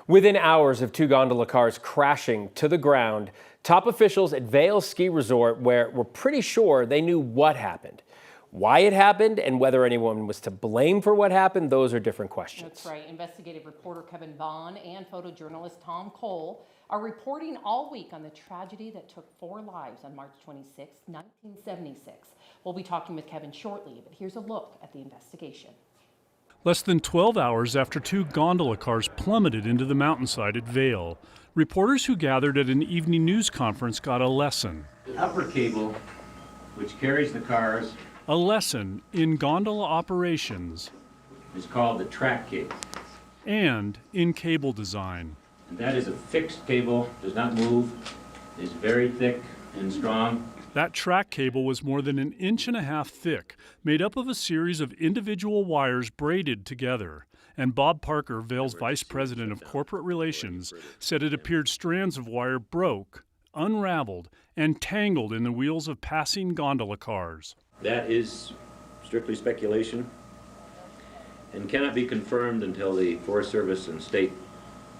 Within hours of two gondola cars crashing to the ground, top officials at Vail Ski Resort were pretty sure they knew what happened. Why it happened and whether anyone was to blame for what happened, those are different questions. That's right. Investigative reporter Kevin Vaughn and photojournalist Tom Cole are reporting all week on the tragedy that took 4 lives on March 26, 1976. We'll be talking with Kevin shortly, but here's a look at the investigation. Less than 12 hours after two gondola cars plummeted into the mountainside at Vail, reporters who gathered at an evening news conference got a lesson. The upper cable, which carries the cars, A lesson in gondola operations is called the track cable. And in cable design. And that is a fixed cable, does not move, is very thick and strong. That track cable was more than 1.5 inches thick, made up of a series of individual wires braided together. And Bob Parker, Vail's vice president of corporate relations, said it appeared strands of wire broke, unraveled, and tangled in the wheels of passing gondola cars. That is strictly speculation and cannot be confirmed until the Forest Service and state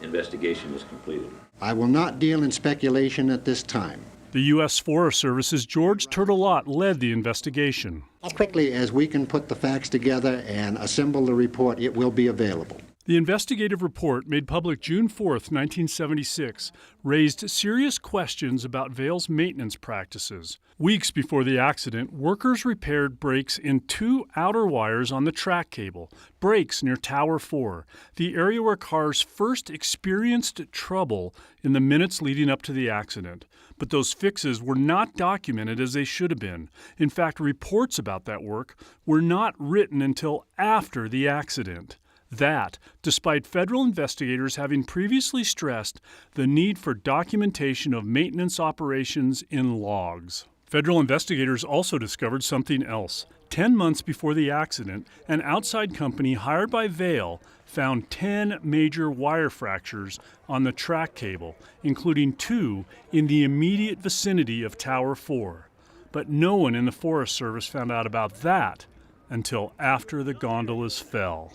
investigation is completed. I will not deal in speculation at this time. The U.S. Forest Service's George Turtelot led the investigation. As quickly as we can put the facts together and assemble the report, it will be available. The investigative report, made public June 4, 1976, raised serious questions about Vail's maintenance practices. Weeks before the accident, workers repaired breaks in 2 outer wires on the track cable, breaks near Tower 4, the area where cars first experienced trouble in the minutes leading up to the accident. But those fixes were not documented as they should have been. In fact, reports about that work were not written until after the accident. That, despite federal investigators having previously stressed the need for documentation of maintenance operations in logs. Federal investigators also discovered something else. 10 months before the accident, an outside company hired by Vail found 10 major wire fractures on the track cable, including 2 in the immediate vicinity of Tower 4. But no one in the Forest Service found out about that until after the gondolas fell.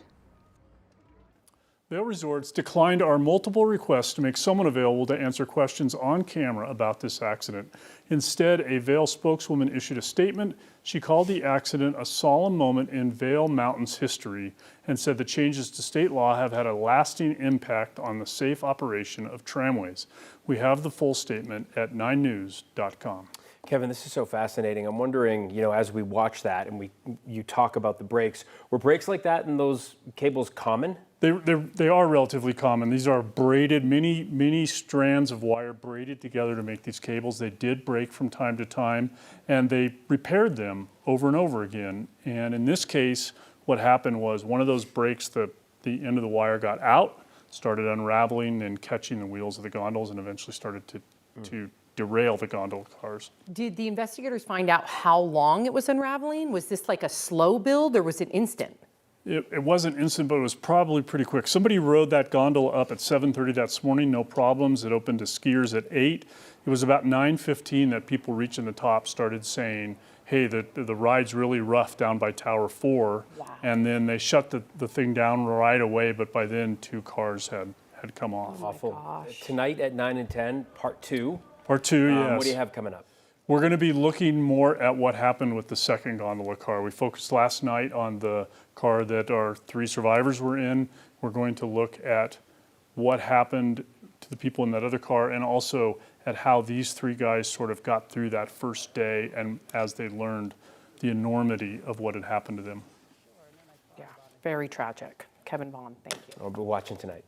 Vail Resorts declined our multiple requests to make someone available to answer questions on camera about this accident. Instead, a Vail spokeswoman issued a statement. She called the accident a solemn moment in Vail Mountain's history and said the changes to state law have had a lasting impact on the safe operation of tramways. We have the full statement at 9news.com. Kevin, this is so fascinating. I'm wondering, as we watch that and you talk about the breaks, were breaks like that in those cables common? They are relatively common. These are braided, many strands of wire braided together to make these cables. They did break from time to time, and they repaired them over and over again. And in this case, what happened was one of those breaks, the end of the wire got out, started unraveling and catching the wheels of the gondolas, and eventually started to derail the gondola cars. Did the investigators find out how long it was unraveling? Was this like a slow build or was it instant? It wasn't instant, but it was probably pretty quick. Somebody rode that gondola up at 7:30 that morning, no problems. It opened to skiers at 8. It was about 9:15 that people reaching the top started saying, hey, the ride's really rough down by Tower 4. Wow. And then they shut the thing down right away, but by then 2 cars had come off. Oh Awful. gosh. Tonight at 9 and 10, part 2. Part 2, yes. What do you have coming up? We're going to be looking more at what happened with the second gondola car. We focused last night on the car that our 3 survivors were in. We're going to look at what happened to the people in that other car and also at how these 3 guys sort of got through that first day and as they learned the enormity of what had happened to them. Yeah, very tragic. Kevin Vaughn, thank you. I'll be watching tonight.